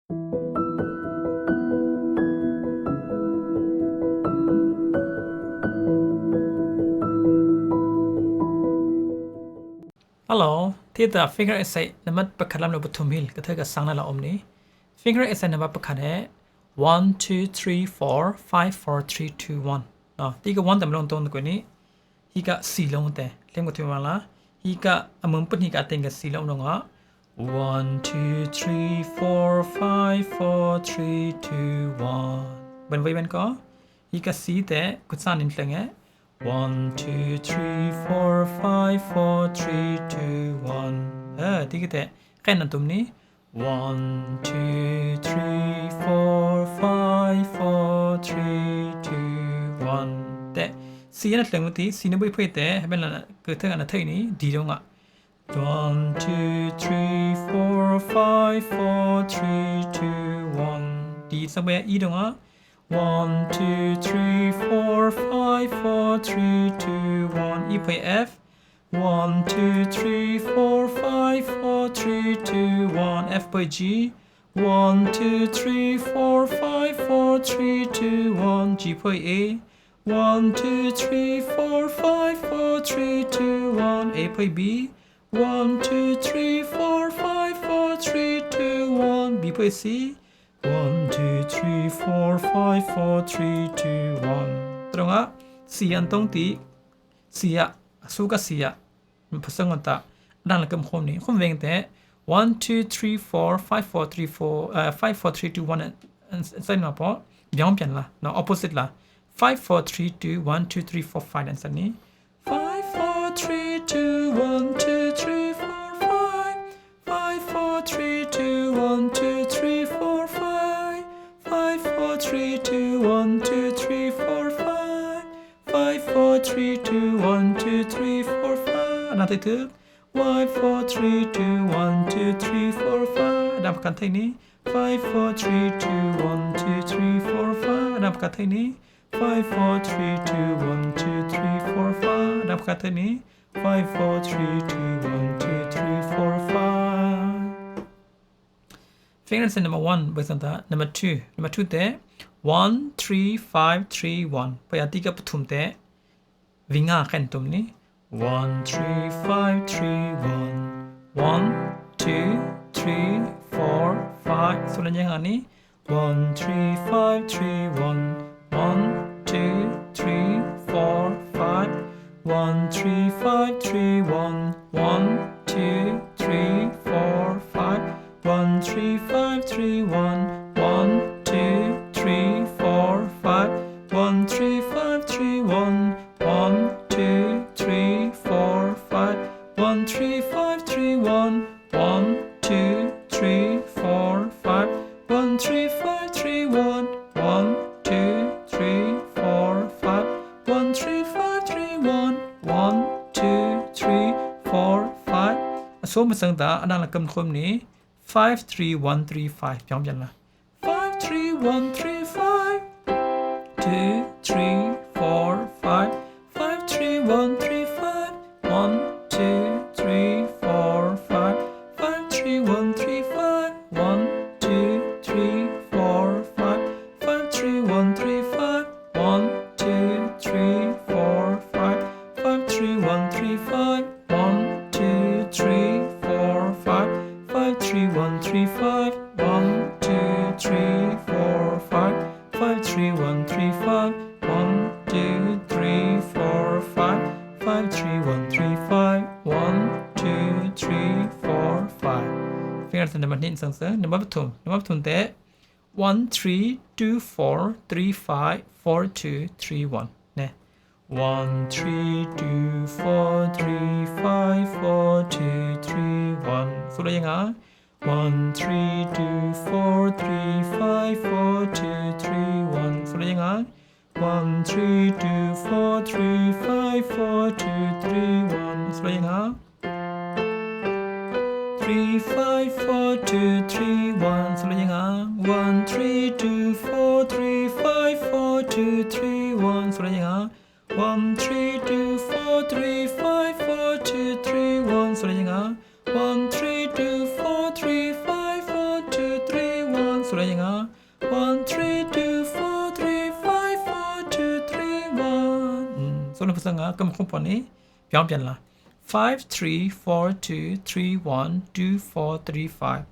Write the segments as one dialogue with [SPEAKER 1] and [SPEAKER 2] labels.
[SPEAKER 1] Hello, Tita figure essay namat pakalam na butumil kathaga sangna la omni. Figure essay namat pakane 1 2 3 4 5 4 3 2 1. No, tiga 1 tamlong ton ko ni. Higa silong te. Lem ko timala. Higa among pun higa tenga silong no nga. 1 2 3 4 5 4 3 2 1. Ben ben ko. Higa si te kutsan in tlenge. 1 2 3 4 5 4 3 2 1 tiga kena tum ni 1 2 3 4 5 4 3 2 1 te si na tleng ti si na bui phe te ben la ke thang na thai ni di dong a 1 2 3 4 5 4 3 2 1 di sa ba i dong a 1 2 3 4 5 4 3 2 1 E play F 1 2 3 4 5 4 3 2 1 F by G 1 2 3 4 5 4 3 2 1 G by A 1 2 3 4 5 4 3 2 1 A by B 1 2 3 4 5 4 3 2 1 B by C 1 2 3 4 5 4 3 2 1 Terong a sian tong ti sia suka sia pasang ta dan lakam khom ni khom veng te 1 2 3 4 5 4 3 4 5 4 3 2 1 sai na po byang pian la no opposite la 5 4 3 2 1 2 3 4 5 dan san ni 5 4 3 2 1 2 3 4 5 5 4 3 2 1 2 3 4 5 5 4 3 2 1 2 3 4 5 5 4 3 2 1 2 3 4 5 another two 5 4 3 2 1 2 3 4 5 đáp cả thế ní 5 4 3 2 1 2 3 4 5 đáp cả thế ní 5 4 3 2 1 2 3 4 5 đáp cả thế ní 5 4 3 2 1 2 3 4 5 Finger's number 1 based on that number 2 there 1 3 5 3 1 payati ka pathum te vinga khen tum ni 1 3 5 3 1 1 2 3 4 5 so lang yang ni 1 3 5 3 1 1 2 3 4 5 1 3 5 3 1 1 2 3 4 5 1 3 5 3 1 1 2 3 4 5 1 3 5 3 1 1 2 3 4 5 1 3 5 3 1 1 2 3 4 5 1 3 5 3 1 1 2 3 4 5 1 3 5 3 1 1 2 3 4 5 số mà sang ta đang là cầm khom ní 5 3 1 3 5 giống như là 5 3 1 3 5 2 3 4 5 5 3 1 3 5 1 2 3 4 5 5 3 1 3 5 1 2 3 4 5 5 3 1 3 5 1 2 3 4 5 5 3 1 3 5 1 2 3 4 5 5 3 1 3 5 1 2 3 4 5 5 3 1 3 5 1 2 3 4 5 5 3 1 3 5 1 2 3 4 5 Fingers number 9 sang sang number 2 te 1 3 2 4 3 5 4 2 3 1 nè 1 3 2 4 3 5 4 2 3 1 số đây nhá 1 3 2 4 3 5 4 2 3 1 số đây nhá 1 3 2 4 3 5 4 2 3 1 số đây nhá 3 5 4 2 3 1 số đây nhá 1 3 2 4 3 5 4 2 3 1 số đây nhá 1 3 2 4 3 5 4 2 3 1 số đây nhá 1 3 2 4 3 5 4 2 3 1 so là những á 1 3 2 4 3 5 4 2 3 1 so là phần ngã cầm không phải nàyပြောbiến là 5 3 4 2 3 1 2 4 3 5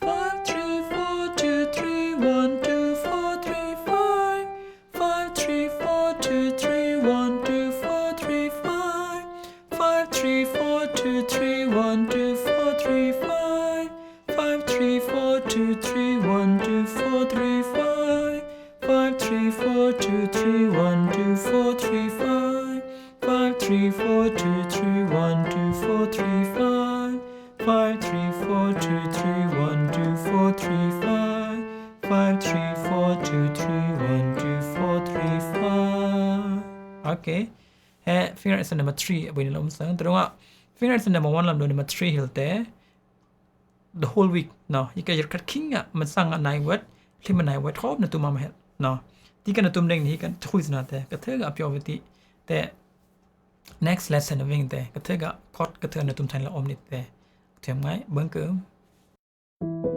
[SPEAKER 1] 5 3 4 2 3 1 2 4 3 5 5 3 4 2 3 1 2 4 3 5 5 3 4 2 3 1 2 4 3 5 5 3 4 2 3 1 2 4 3 5 5 3 4 2 3 1 2 4 3 5 5 3 4 2 3 1 2 4 3 5 5 3 4 2 3 1 2 4 3 5 5 3 4 2 3 1 2 4 3 5 Okay. Finger is number 3 when you sang terus finger is number 1 lam number 3 hilte the whole week no you can cut king man sang 9 word ที่มัน9 word ครบนะตุมามาเฮ็ดเนาะที่กันตุมเด้งนี่กันคุยสนาแต่กระเทกับเปียววิติแต่ next lesson วิ่งแต่กระเทกับคอดกระเทนะตุมไทยละอมนิดแต่เทียมไงเบิ่งเกิม